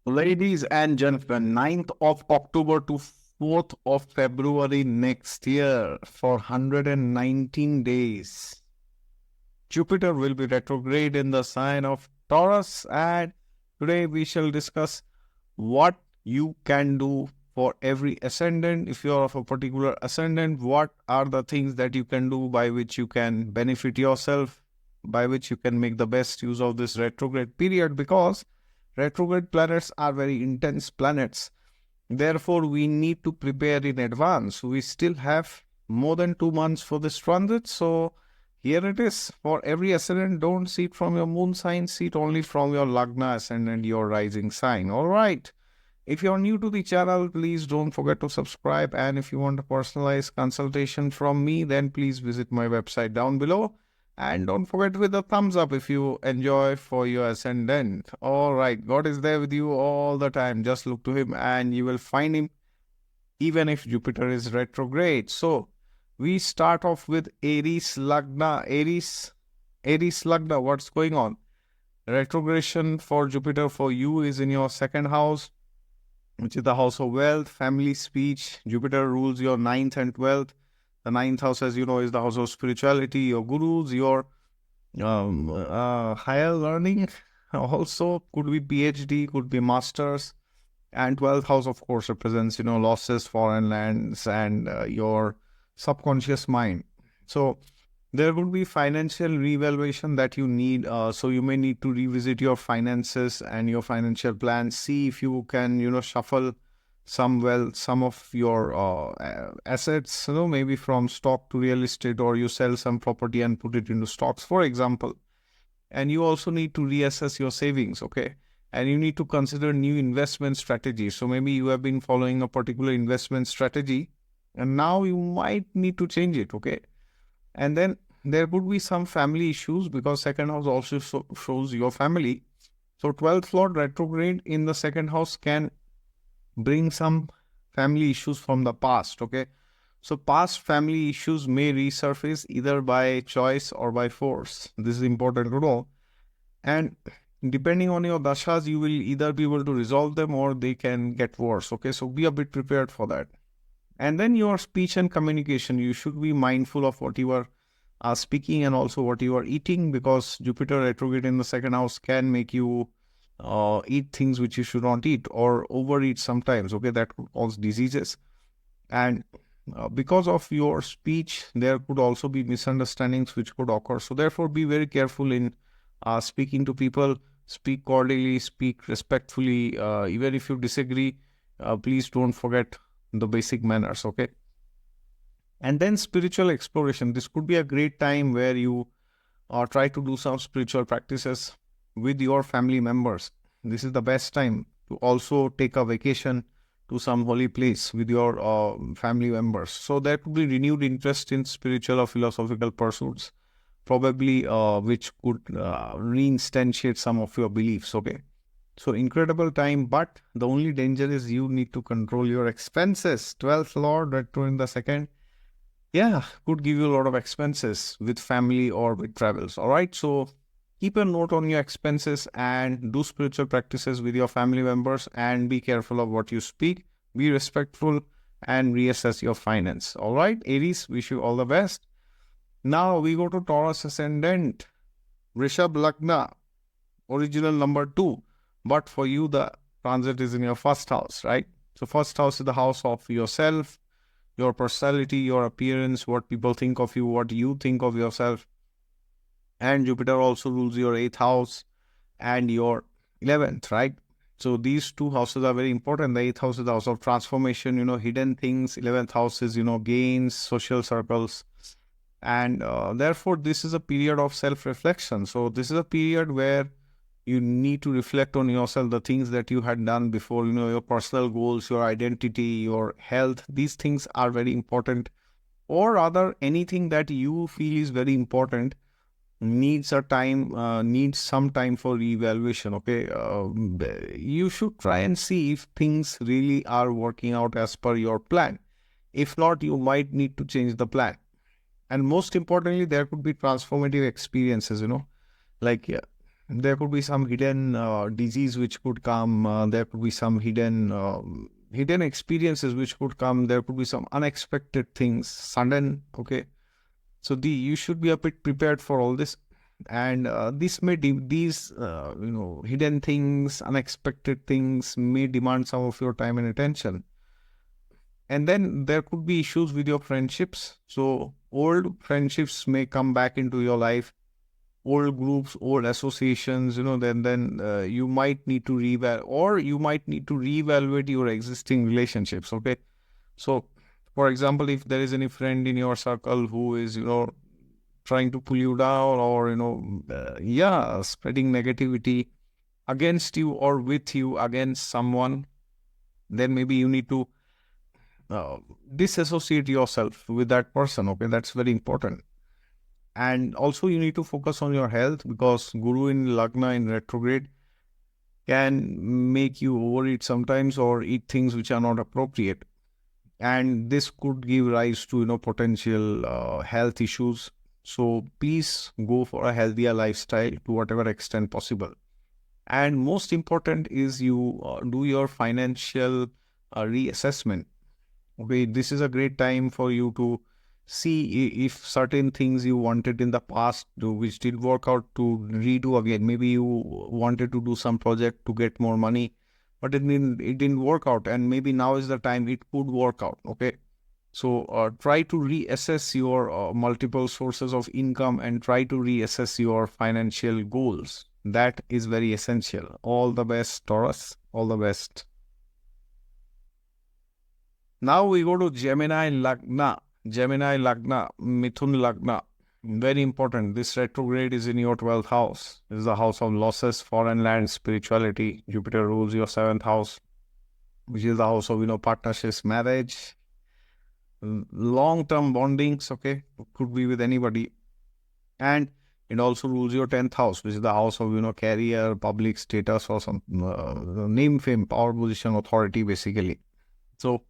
Ladies and gentlemen, 9th of October to 4th of February next year for 119 days. Jupiter will be retrograde in the sign of Taurus, and today we shall discuss what you can do for every ascendant. If you are of a particular ascendant, what are the things that you can do by which you can benefit yourself, by which you can make the best use of this retrograde period, because retrograde planets are very intense planets. Therefore, we need to prepare in advance. We still have more than 2 months for this transit. So, here it is. For every ascendant, don't see it from your moon sign, see it only from your Lagna ascendant, your rising sign. All right. If you're new to the channel, please don't forget to subscribe. And if you want a personalized consultation from me, then please visit my website down below. And don't forget with the thumbs up if you enjoy for your ascendant. All right, God is there with you all the time. Just look to Him and you will find Him even if Jupiter is retrograde. So, we start off with Aries Lagna. Aries Lagna, what's going on? Retrogression for Jupiter for you is in your second house, which is the house of wealth, family, speech. Jupiter rules your 9th and 12th. The 9th house, as you know, is the house of spirituality, your gurus, your higher learning. Also, could be PhD, could be masters. And 12th house, of course, represents, losses, foreign lands, and your subconscious mind. So, there would be financial reevaluation that you need. So, you may need to revisit your finances and your financial plans. See if you can, shuffle some of your assets, maybe from stock to real estate, or you sell some property and put it into stocks, for example. And you also need to reassess your savings, okay? And you need to consider new investment strategies. So maybe you have been following a particular investment strategy and now you might need to change it, okay? And then there would be some family issues because second house also shows your family. So 12th Lord retrograde in the second house can bring some family issues from the past, okay? So past family issues may resurface either by choice or by force. This is important to know. And depending on your dashas, you will either be able to resolve them or they can get worse, okay? So be a bit prepared for that. And then your speech and communication, you should be mindful of what you are speaking and also what you are eating, because Jupiter retrograde in the second house can make you eat things which you should not eat or overeat sometimes, okay? That could cause diseases. And because of your speech, there could also be misunderstandings which could occur. So therefore, be very careful in speaking to people. Speak cordially, speak respectfully. Even if you disagree, please don't forget the basic manners, okay? And then spiritual exploration. This could be a great time where you try to do some spiritual practices with your family members. This is the best time to also take a vacation to some holy place with your family members. So there could be renewed interest in spiritual or philosophical pursuits, probably which could reinstantiate some of your beliefs, okay? So incredible time, but the only danger is you need to control your expenses. 12th Lord, retro in the second, could give you a lot of expenses with family or with travels, all right? So keep a note on your expenses and do spiritual practices with your family members and be careful of what you speak. Be respectful and reassess your finance. All right, Aries, wish you all the best. Now we go to Taurus ascendant, Rishabh Lagna, original number 2. But for you, the transit is in your first house, right? So first house is the house of yourself, your personality, your appearance, what people think of you, what you think of yourself. And Jupiter also rules your 8th house and your 11th, right? So these two houses are very important. The 8th house is the house of transformation, hidden things. 11th house is, gains, social circles. And therefore, this is a period of self-reflection. So this is a period where you need to reflect on yourself, the things that you had done before, your personal goals, your identity, your health. These things are very important. Or rather, anything that you feel is very important needs some time for reevaluation, okay? You should try and see if things really are working out as per your plan. If not, you might need to change the plan. And most importantly, there could be transformative experiences, like there could be some hidden disease which could come. There could be some hidden experiences which could come. There could be some unexpected things, sudden. Okay, so you should be a bit prepared for all this, and these hidden things, unexpected things may demand some of your time and attention. And then there could be issues with your friendships. So old friendships may come back into your life, old groups, old associations, then you might need to reevaluate your existing relationships. Okay. So for example, if there is any friend in your circle who is, trying to pull you down, or, spreading negativity against you or with you against someone, then maybe you need to disassociate yourself with that person. Okay, that's very important. And also you need to focus on your health, because Guru in Lagna in retrograde can make you overeat sometimes, or eat things which are not appropriate, and this could give rise to potential health issues. So please go for a healthier lifestyle to whatever extent possible. And most important is you do your financial reassessment. Okay, this is a great time for you to see if certain things you wanted in the past which did work out, to redo again. Maybe you wanted to do some project to get more money, but it didn't work out, and maybe now is the time it could work out. Okay, so try to reassess your multiple sources of income, and try to reassess your financial goals. That is very essential. All the best, Taurus. All the best. Now we go to Gemini Lagna. Gemini Lagna, Mithun Lagna. Very important. This retrograde is in your 12th house. This is the house of losses, foreign land, spirituality. Jupiter rules your 7th house, which is the house of, partnerships, marriage, long-term bondings. Okay, could be with anybody. And it also rules your 10th house, which is the house of, career, public status, or some name, fame, power, position, authority, basically. So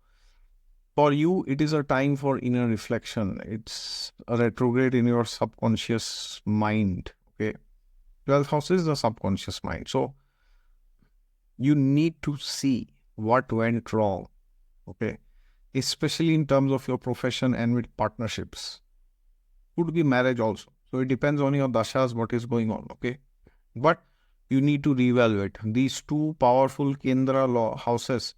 for you, it is a time for inner reflection. It's a retrograde in your subconscious mind. Okay, 12th house is the subconscious mind. So you need to see what went wrong. Okay, especially in terms of your profession and with partnerships. Could be marriage also. So it depends on your dashas, what is going on. Okay, but you need to reevaluate. These two powerful Kendra houses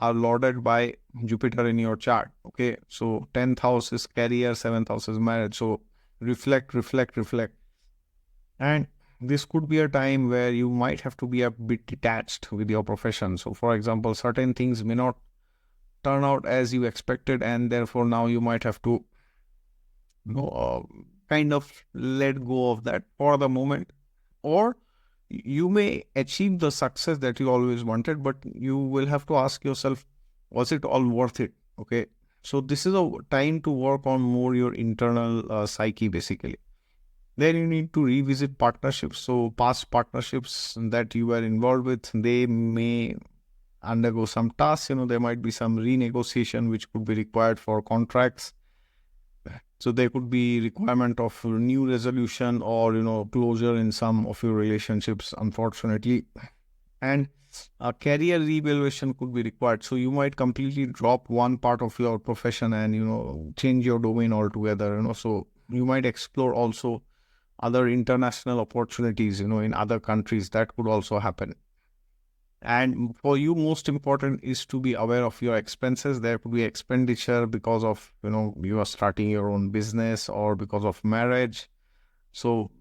are lorded by Jupiter in your chart. Okay, so 10th house is career, 7th house is marriage. So reflect. And this could be a time where you might have to be a bit detached with your profession. So for example, certain things may not turn out as you expected, and therefore now you might have to kind of let go of that for the moment. Or you may achieve the success that you always wanted, but you will have to ask yourself, was it all worth it? Okay, so this is a time to work on more your internal psyche, basically. Then you need to revisit partnerships. So past partnerships that you were involved with, they may undergo some tasks. There might be some renegotiation which could be required for contracts. So there could be requirement of new resolution, or, closure in some of your relationships, unfortunately. And a career reevaluation could be required. So you might completely drop one part of your profession and, change your domain altogether, So you might explore also other international opportunities, in other countries. That could also happen. And for you, most important is to be aware of your expenses. There could be expenditure because of, you are starting your own business, or because of marriage. So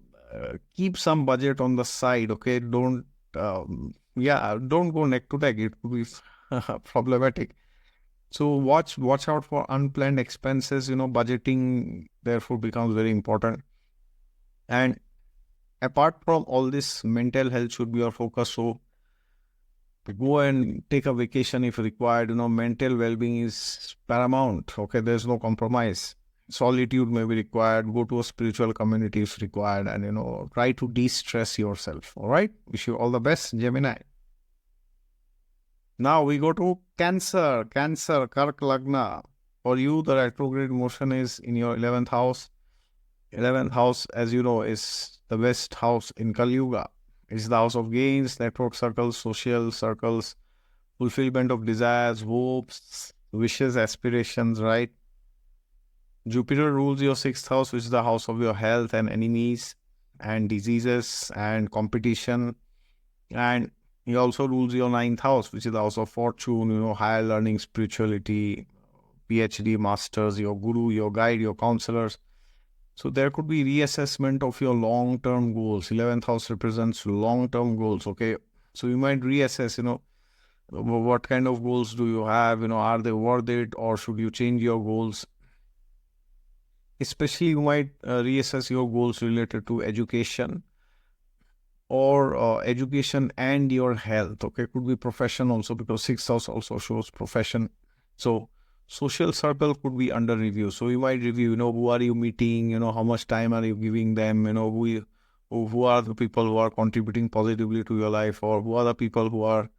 keep some budget on the side. Okay, don't go neck to neck. It could be problematic. So watch out for unplanned expenses. Budgeting therefore becomes very important. And apart from all this, mental health should be your focus. So go and take a vacation if required. Mental well-being is paramount. Okay, there's no compromise. Solitude may be required. Go to a spiritual community if required, and try to de-stress yourself. All right, wish you all the best, Gemini. Now we go to Cancer. Kark Lagna. For you, the retrograde motion is in your 11th house. 11th house, as you know, is the best house in Kali Yuga. It's the house of gains, network circles, social circles, fulfillment of desires, hopes, wishes, aspirations, right? Jupiter rules your sixth house, which is the house of your health and enemies and diseases and competition. And he also rules your ninth house, which is the house of fortune, higher learning, spirituality, PhD, masters, your guru, your guide, your counselors. So there could be reassessment of your long-term goals. 11th house represents long-term goals, okay? So you might reassess, what kind of goals do you have? Are they worth it, or should you change your goals? Especially you might reassess your goals related to education or education and your health, okay? Could be profession also, because sixth house also shows profession. So social circle could be under review. So you might review, who are you meeting, how much time are you giving them, who are the people who are contributing positively to your life, or who are the people who are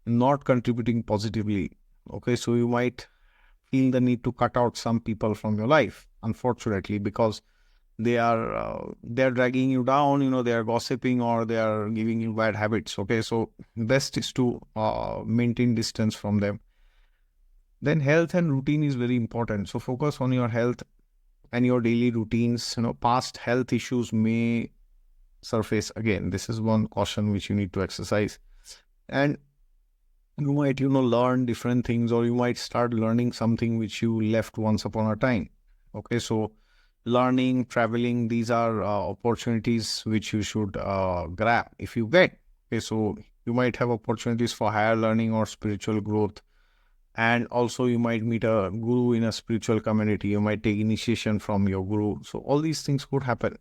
not contributing positively. Okay, so you might feel the need to cut out some people from your life, unfortunately, because they are dragging you down, they are gossiping, or they are giving you bad habits. Okay, so best is to maintain distance from them. Then health and routine is very important. So focus on your health and your daily routines. Past health issues may surface again. This is one caution which you need to exercise. And you might, learn different things, or you might start learning something which you left once upon a time. Okay, so learning, traveling, these are opportunities which you should grab if you get. Okay, so you might have opportunities for higher learning or spiritual growth. And also you might meet a guru in a spiritual community. You might take initiation from your guru. So all these things could happen.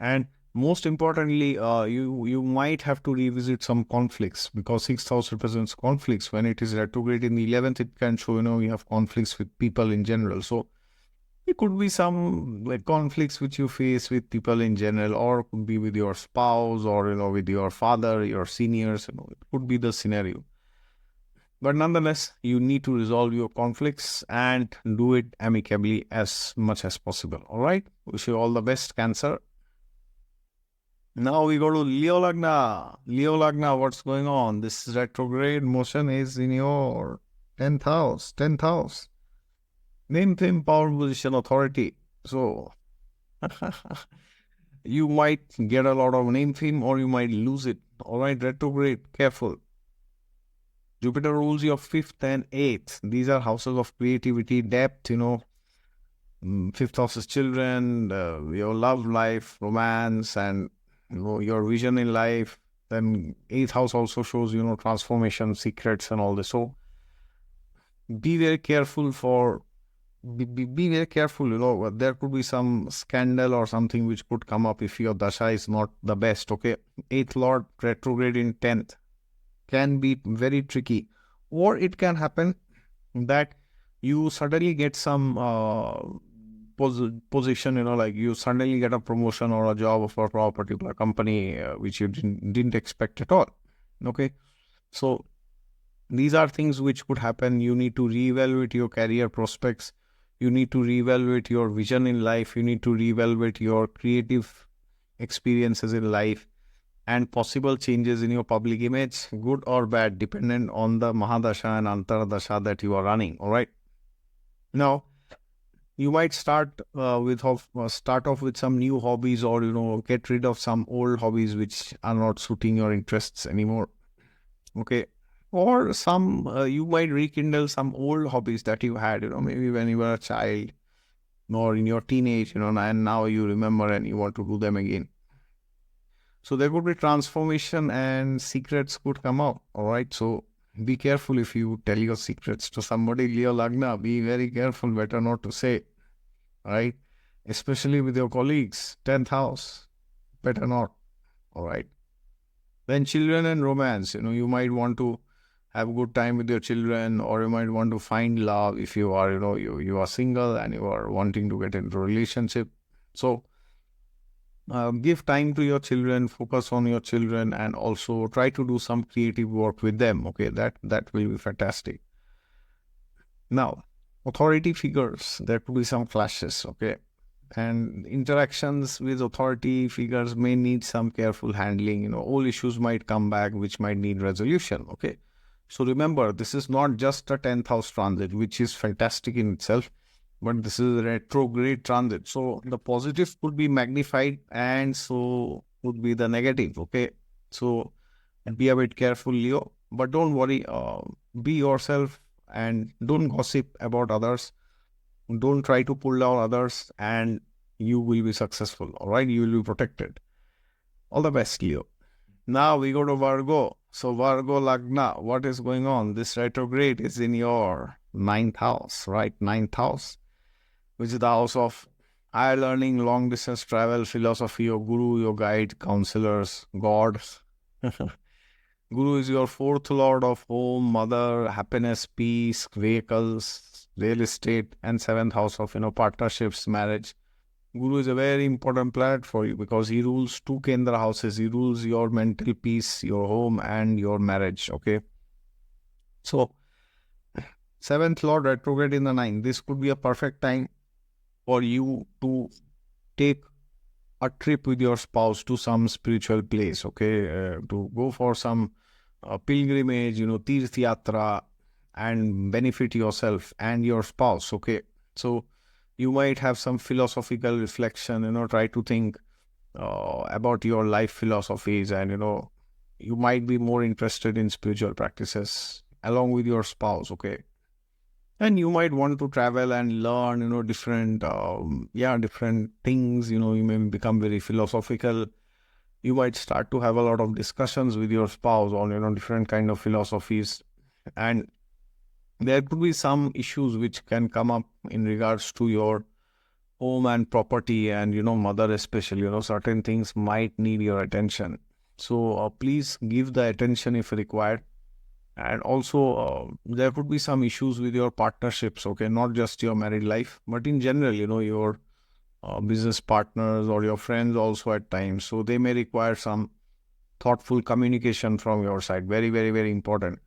And most importantly, you might have to revisit some conflicts, because sixth house represents conflicts. When it is retrograde in the 11th, it can show, you have conflicts with people in general. So it could be some conflicts which you face with people in general, or could be with your spouse, or, with your father, your seniors, it could be the scenario. But nonetheless, you need to resolve your conflicts and do it amicably as much as possible. All right. Wish you all the best, Cancer. Now we go to Leo Lagna. Leo Lagna, what's going on? This retrograde motion is in your 10th house. 10th house. Name, fame, power, position, authority. So you might get a lot of name, fame, or you might lose it. All right, retrograde, careful. Jupiter rules your 5th and 8th. These are houses of creativity, depth, 5th house is children, your love life, romance, and your vision in life. Then 8th house also shows, transformation, secrets, and all this. So be very careful be very careful, there could be some scandal or something which could come up if your dasha is not the best. Okay, 8th lord retrograde in 10th can be very tricky, or it can happen that you suddenly get some position, like you suddenly get a promotion or a job for a particular company which you didn't expect at all. Okay, so these are things which could happen. You need to reevaluate your career prospects. You need to reevaluate your vision in life. You need to reevaluate your creative experiences in life, and possible changes in your public image, good or bad, dependent on the Mahadasha and Antardasha that you are running. All right. Now, you might start off with some new hobbies, or get rid of some old hobbies which are not suiting your interests anymore. Okay. Or some you might rekindle some old hobbies that you had, maybe when you were a child, or in your teenage, and now you remember and you want to do them again. So there could be transformation, and secrets could come out. All right. So be careful if you tell your secrets to somebody. Leo Lagna, be very careful. Better not to say. All right. Especially with your colleagues. 10th house. Better not. All right. Then children and romance. You might want to have a good time with your children, or you might want to find love if you are, you are single and you are wanting to get into a relationship. So give time to your children, focus on your children, and also try to do some creative work with them. Okay, that will be fantastic. Now, authority figures, there could be some clashes. Okay, And interactions with authority figures may need some careful handling. All issues might come back which might need resolution. Okay. So remember, this is not just a 10th house transit, which is fantastic in itself, but this is a retrograde transit. So the positive could be magnified and so would be the negative. Okay. So be a bit careful, Leo, but don't worry. Be yourself and don't gossip about others. Don't try to pull down others and you will be successful. All right. You will be protected. All the best, Leo. Now we go to Virgo. So Virgo Lagna, what is going on? This retrograde is in your 9th house, right? 9th house, which is the house of higher learning, long distance travel, philosophy, your guru, your guide, counselors, God. Guru is your 4th lord of home, mother, happiness, peace, vehicles, real estate, and 7th house of, partnerships, marriage. Guru is a very important planet for you because he rules 2 Kendra houses. He rules your mental peace, your home, and your marriage. Okay. So, 7th Lord retrograde in the 9th. This could be a perfect time for you to take a trip with your spouse to some spiritual place. Okay. To go for some pilgrimage, Tirth Yatra, and benefit yourself and your spouse. Okay. So, you might have some philosophical reflection, try to think about your life philosophies, and, you might be more interested in spiritual practices along with your spouse, okay? And you might want to travel and learn, different, different things, you may become very philosophical. You might start to have a lot of discussions with your spouse on, different kind of philosophies. And there could be some issues which can come up in regards to your home and property and, mother especially, certain things might need your attention. So please give the attention if required. And also there could be some issues with your partnerships, okay, not just your married life, but in general, your business partners or your friends also at times. So they may require some thoughtful communication from your side. Very, very, very important.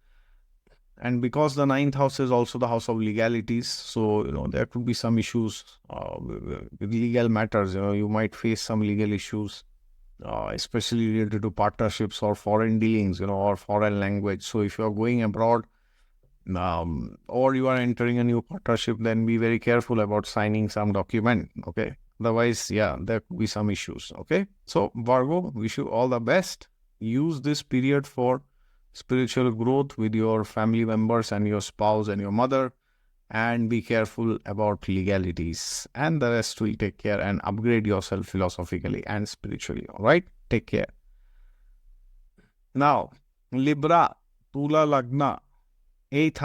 And because the 9th house is also the house of legalities, so, there could be some issues with legal matters. You might face some legal issues, especially related to partnerships or foreign dealings, or foreign language. So if you are going abroad or you are entering a new partnership, then be very careful about signing some document, okay? Otherwise, there could be some issues, okay? So Virgo, wish you all the best. Use this period for spiritual growth with your family members and your spouse and your mother, and be careful about legalities, and the rest will take care, and upgrade yourself philosophically and spiritually. All right, take care. Now Libra, Tula Lagna, 8th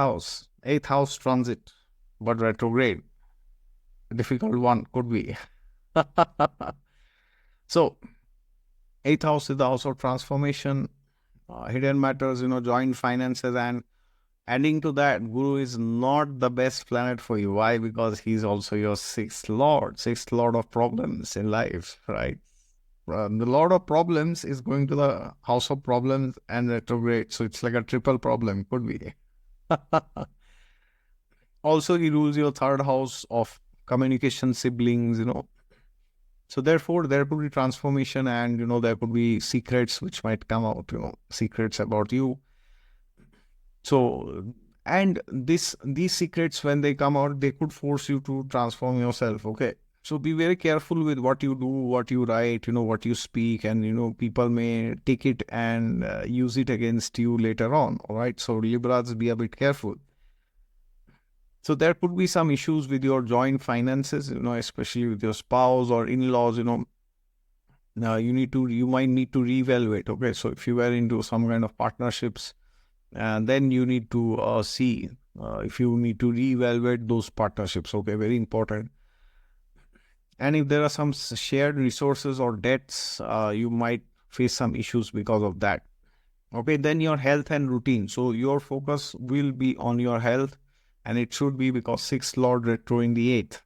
house transit, but retrograde. Difficult one could be. So 8th house is the house of transformation, hidden matters, joint finances, and adding to that, Guru is not the best planet for you. Why? Because he's also your 6th lord of problems in life, right? The lord of problems is going to the house of problems and retrograde. So it's like a triple problem, could be. Also, he rules your 3rd house of communication, siblings, So therefore, there could be transformation, and, there could be secrets which might come out, secrets about you. So, and these secrets, when they come out, they could force you to transform yourself, okay? So be very careful with what you do, what you write, what you speak, and, people may take it and use it against you later on, all right? So Libras, be a bit careful. So there could be some issues with your joint finances, especially with your spouse or in-laws, Now you might need to reevaluate, okay? So if you were into some kind of partnerships, and then you need to see if you need to reevaluate those partnerships, okay? Very important. And if there are some shared resources or debts, you might face some issues because of that, okay? Then your health and routine. So your focus will be on your health, and it should be, because 6th Lord retro in the 8th.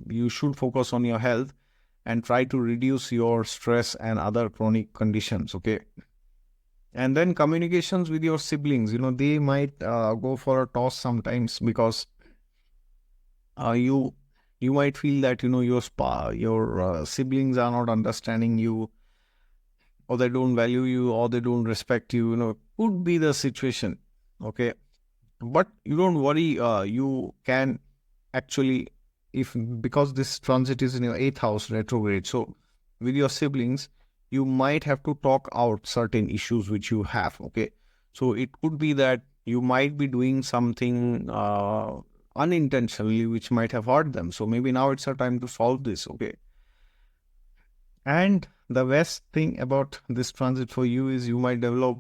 You should focus on your health and try to reduce your stress and other chronic conditions, okay? And then communications with your siblings, they might go for a toss sometimes, because you You might feel that, your siblings are not understanding you, or they don't value you, or they don't respect you, could be the situation. Okay. But you don't worry, you can actually, if because this transit is in your 8th house retrograde, so with your siblings, you might have to talk out certain issues which you have. Okay. So it could be that you might be doing something unintentionally which might have hurt them. So maybe now it's a time to solve this. Okay. And the best thing about this transit for you is you might develop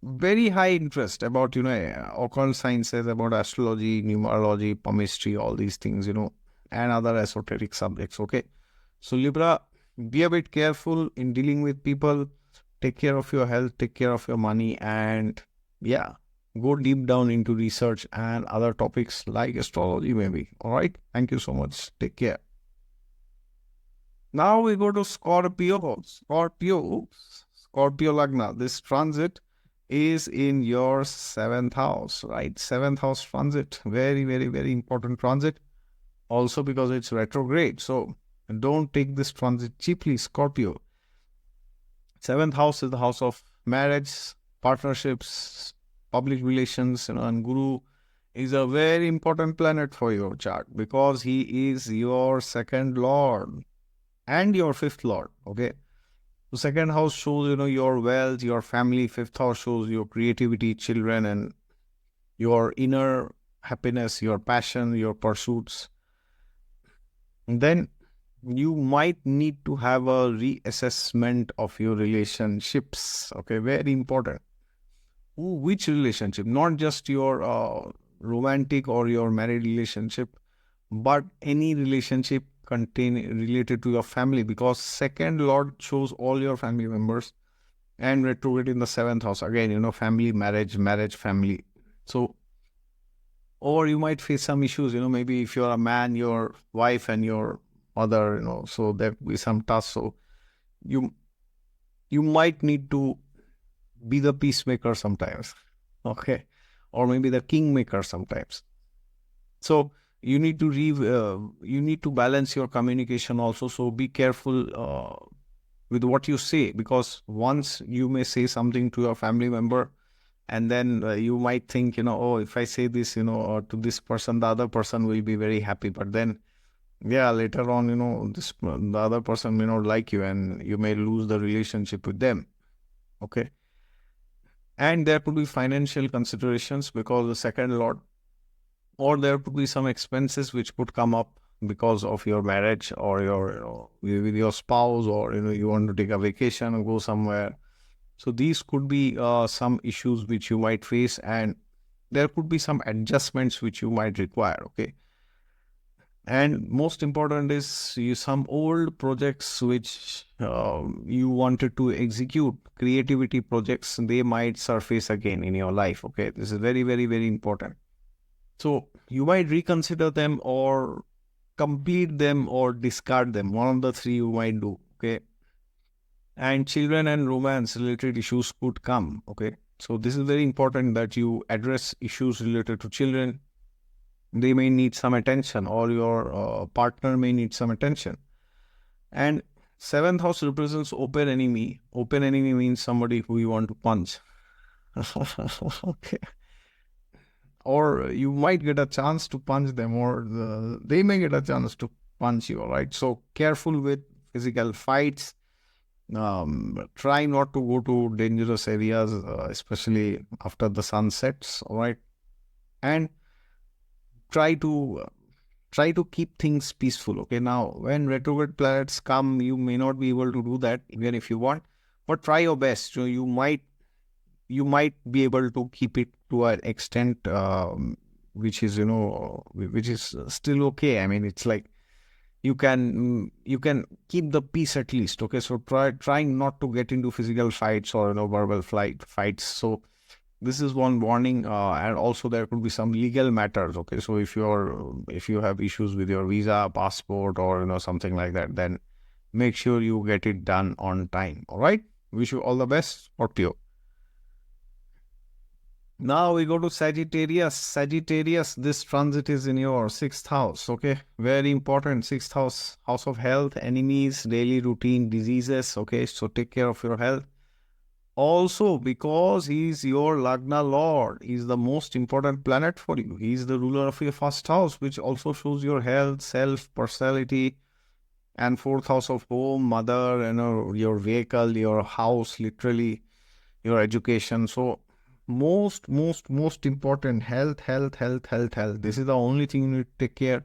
very high interest about, occult sciences, about astrology, numerology, palmistry, all these things, and other esoteric subjects. Okay. So Libra, be a bit careful in dealing with people. Take care of your health, take care of your money, and yeah, go deep down into research and other topics like astrology maybe. All right. Thank you so much. Take care. Now we go to Scorpio. Scorpio Lagna. This transit is in your 7th house, right? 7th house transit. Very, very, very important transit. Also because it's retrograde. So don't take this transit cheaply, Scorpio. 7th house is the house of marriage, partnerships, public relations, and Guru is a very important planet for your chart because he is your second lord and your 5th lord. Okay. So 2nd house shows, your wealth, your family. 5th house shows your creativity, children, and your inner happiness, your passion, your pursuits. And then you might need to have a reassessment of your relationships. Okay, very important. Which relationship? Not just your romantic or your married relationship, but any relationship related to your family, because second lord shows all your family members, and retrograde in the 7th house again, family, marriage, family. So, or you might face some issues, maybe if you're a man, your wife and your mother, so there will be some tasks. So you might need to be the peacemaker sometimes. Okay. Or maybe the kingmaker sometimes. So you need to balance your communication also. So be careful with what you say, because once you may say something to your family member, and then you might think, oh, if I say this, or to this person, the other person will be very happy. But then, yeah, later on, the other person may not like you, and you may lose the relationship with them. Okay. And there could be financial considerations because the second lord, or there could be some expenses which could come up because of your marriage, or your, with your spouse, or, you want to take a vacation or go somewhere. So these could be some issues which you might face, and there could be some adjustments which you might require. Okay. And most important is some old projects which you wanted to execute, creativity projects, they might surface again in your life. Okay. This is very, very, very important. So you might reconsider them, or complete them, or discard them. One of the three you might do. Okay. And children and romance related issues could come. Okay. So this is very important that you address issues related to children. They may need some attention, or your partner may need some attention. And 7th house represents open enemy. Open enemy means somebody who you want to punch. Okay. Or you might get a chance to punch them, or they may get a chance to punch you. All right. So careful with physical fights. Try not to go to dangerous areas, especially after the sun sets. All right. And try to keep things peaceful. Okay. Now, when retrograde planets come, you may not be able to do that even if you want, but try your best. So you might be able to keep it to an extent which is still okay. I mean, it's like you can keep the peace at least. Okay. So trying not to get into physical fights, or verbal fights. So this is one warning. And also there could be some legal matters. Okay. So if you have issues with your visa, passport, or something like that, then make sure you get it done on time. All right. Wish you all the best. Scorpio. Now we go to Sagittarius. Sagittarius, this transit is in your sixth house. Okay, very important. Sixth house, house of health, enemies, daily routine, diseases. Okay, so take care of your health. Also, because he's your Lagna Lord, he's the most important planet for you. He's the ruler of your first house, which also shows your health, self, personality, and fourth house of home, mother, your vehicle, your house, literally your education. So most important, health. This is the only thing you need to take care.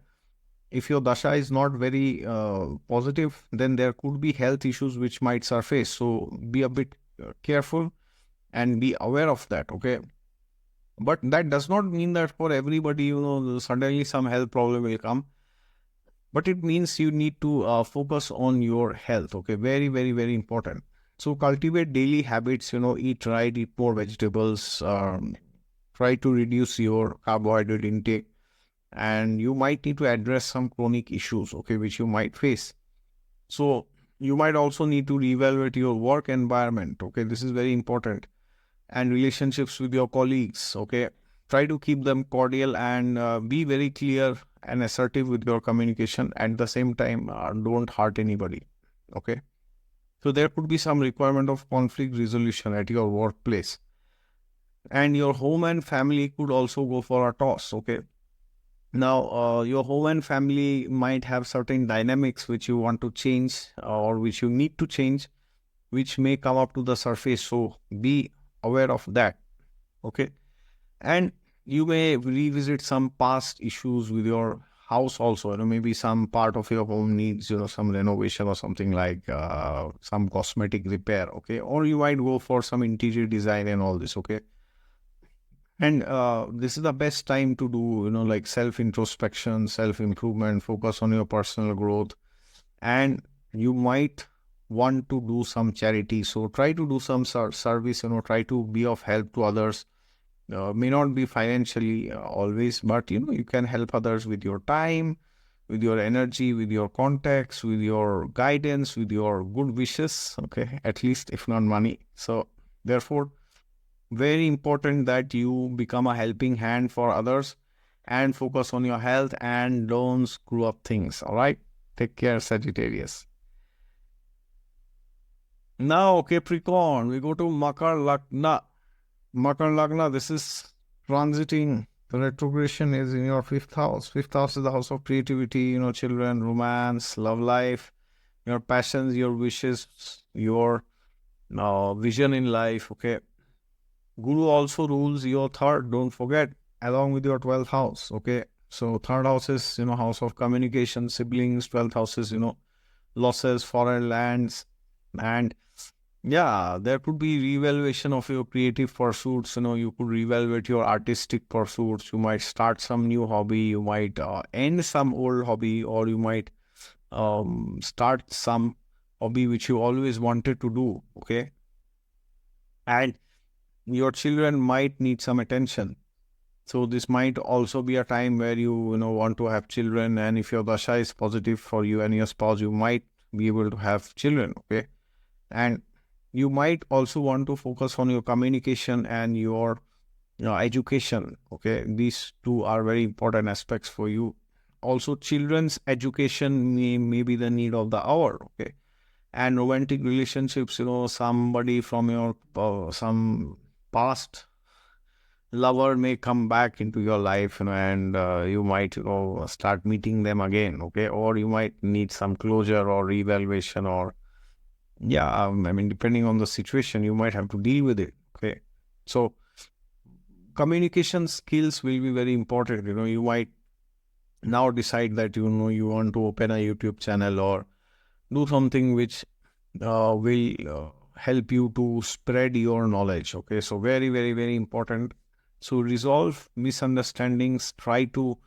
If your dasha is not very positive, then there could be health issues which might surface. So be a bit careful and be aware of that. Okay. But that does not mean that for everybody, suddenly some health problem will come. But it means you need to focus on your health. Okay. Very, very, very important. So cultivate daily habits, eat right, eat more vegetables, try to reduce your carbohydrate intake, and you might need to address some chronic issues, okay, which you might face. So you might also need to reevaluate your work environment, okay, this is very important, and relationships with your colleagues, okay. Try to keep them cordial and be very clear and assertive with your communication. At the same time, don't hurt anybody, okay. So there could be some requirement of conflict resolution at your workplace. And your home and family could also go for a toss, okay? Now, your home and family might have certain dynamics which you want to change or which you need to change, which may come up to the surface. So be aware of that, okay? And you may revisit some past issues with your house also. Maybe some part of your home needs, some renovation or something like some cosmetic repair, okay? Or you might go for some interior design and all this, okay? And this is the best time to do, like self-introspection, self-improvement, focus on your personal growth. And you might want to do some charity. So try to do some service, try to be of help to others. May not be financially always, but you can help others with your time, with your energy, with your contacts, with your guidance, with your good wishes, okay, at least if not money. So therefore, very important that you become a helping hand for others and focus on your health and don't screw up things. All right, take care, Sagittarius. Now, Capricorn, we go to Makar Lagna. Makar Lagna, this is transiting. The retrogression is in your fifth house. Fifth house is the house of creativity, children, romance, love life, your passions, your wishes, your vision in life. Okay. Guru also rules your third, don't forget, along with your 12th house. Okay. So third house is, house of communication, siblings, 12th house is, losses, foreign lands, and yeah, there could be reevaluation of your creative pursuits. You could reevaluate your artistic pursuits. You might start some new hobby. You might end some old hobby, or you might start some hobby which you always wanted to do. Okay. And your children might need some attention. So this might also be a time where you want to have children. And if your dasha is positive for you and your spouse, you might be able to have children. Okay. And you might also want to focus on your communication and your education. Okay, these two are very important aspects for you. Also, children's education may be the need of the hour. Okay, and romantic relationships. Somebody from your some past lover may come back into your life, and you might start meeting them again. Okay, or you might need some closure or reevaluation or. Yeah, depending on the situation, you might have to deal with it. Okay. So communication skills will be very important. You might now decide that, you want to open a YouTube channel or do something which will help you to spread your knowledge. Okay. So very, very, very important. So resolve misunderstandings, try to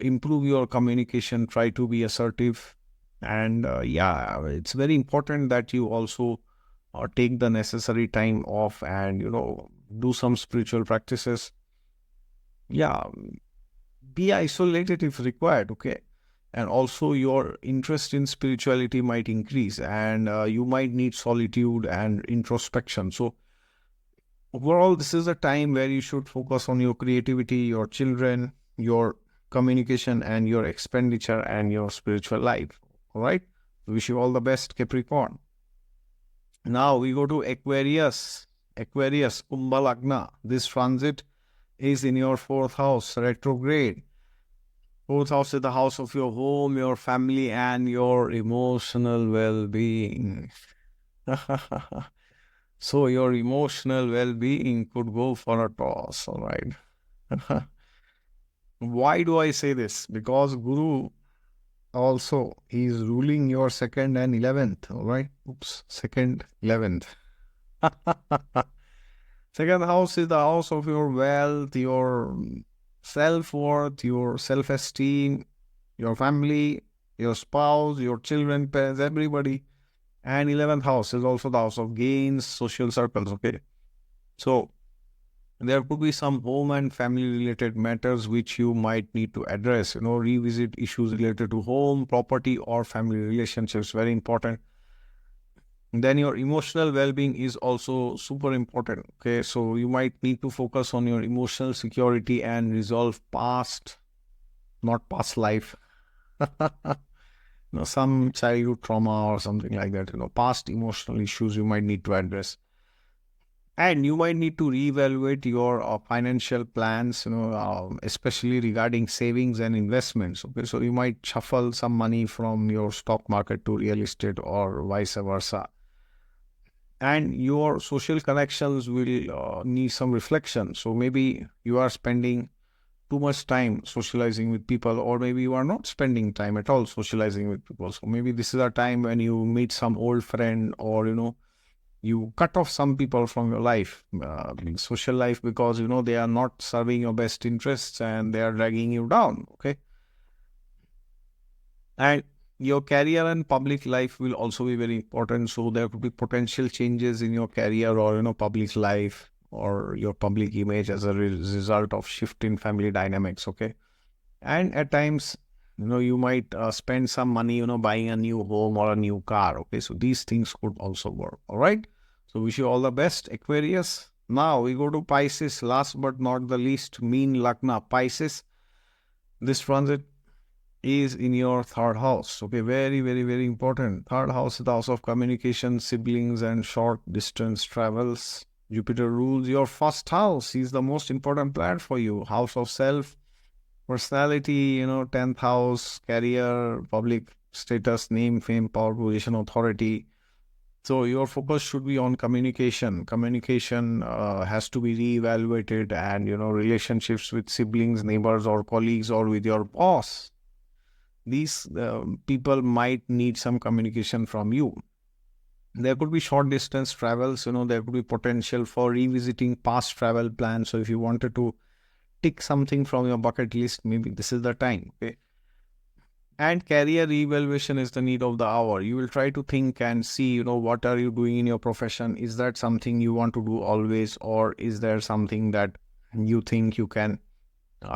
improve your communication, try to be assertive. And it's very important that you also take the necessary time off and, do some spiritual practices. Yeah, be isolated if required, okay? And also your interest in spirituality might increase and you might need solitude and introspection. So Overall, this is a time where you should focus on your creativity, your children, your communication, and your expenditure and your spiritual life. All right. Wish you all the best, Capricorn. Now we go to Aquarius. Aquarius, Kumbha Lagna. This transit is in your fourth house, retrograde. Fourth house is the house of your home, your family, and your emotional well-being. So your emotional well-being could go for a toss, all right? Why do I say this? Because Guru also is ruling your second and 11th, all right? Oops, second, 11th. Second house is the house of your wealth, your self-worth, your self-esteem, your family, your spouse, your children, parents, everybody. And 11th house is also the house of gains, social circles, okay? So there could be some home and family related matters which you might need to address, revisit issues related to home, property, or family relationships, very important. Then your emotional well-being is also super important, okay? So you might need to focus on your emotional security and resolve past, not past life, some childhood trauma or something like that, past emotional issues you might need to address. And you might need to reevaluate your financial plans, especially regarding savings and investments. Okay, so you might shuffle some money from your stock market to real estate or vice versa. And your social connections will need some reflection. So maybe you are spending too much time socializing with people, or maybe you are not spending time at all socializing with people. So maybe this is a time when you meet some old friend, or you cut off some people from your life, social life, because they are not serving your best interests and they are dragging you down. Okay. And your career and public life will also be very important. So there could be potential changes in your career or public life or your public image as a result of shift in family dynamics. Okay. And at times, you might spend some money, buying a new home or a new car. Okay. So these things could also work. All right. So wish you all the best, Aquarius. Now we go to Pisces, last but not the least, mean Lagna. Pisces, this transit is in your third house. Okay, very, very, very important. Third house is the house of communication, siblings, and short distance travels. Jupiter rules your first house. He's the most important planet for you. House of self, personality, 10th house, career, public status, name, fame, power, position, authority. So your focus should be on communication. Communication has to be reevaluated, and relationships with siblings, neighbors, or colleagues, or with your boss. These people might need some communication from you. There could be short distance travels. There could be potential for revisiting past travel plans. So if you wanted to tick something from your bucket list, maybe this is the time. Okay. And career evaluation is the need of the hour. You will try to think and see, what are you doing in your profession? Is that something you want to do always, or is there something that you think you can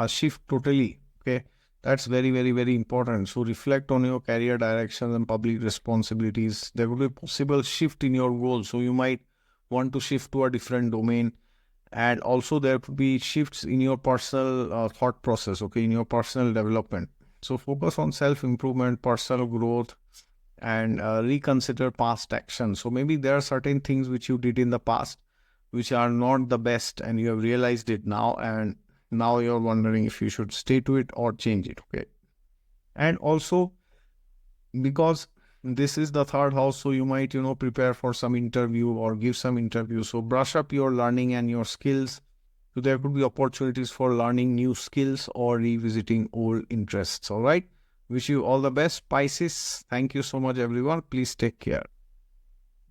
shift totally? Okay, that's very, very, very important. So reflect on your career direction and public responsibilities. There will be a possible shift in your goals. So you might want to shift to a different domain. And also there could be shifts in your personal thought process, okay, in your personal development. So focus on self-improvement, personal growth, and reconsider past actions. So maybe there are certain things which you did in the past which are not the best, and you have realized it now, and now you're wondering if you should stay to it or change it. Okay. And also, because this is the third house, so you might, prepare for some interview or give some interview. So brush up your learning and your skills. So there could be opportunities for learning new skills or revisiting old interests. All right. Wish you all the best, Pisces. Thank you so much, everyone. Please take care.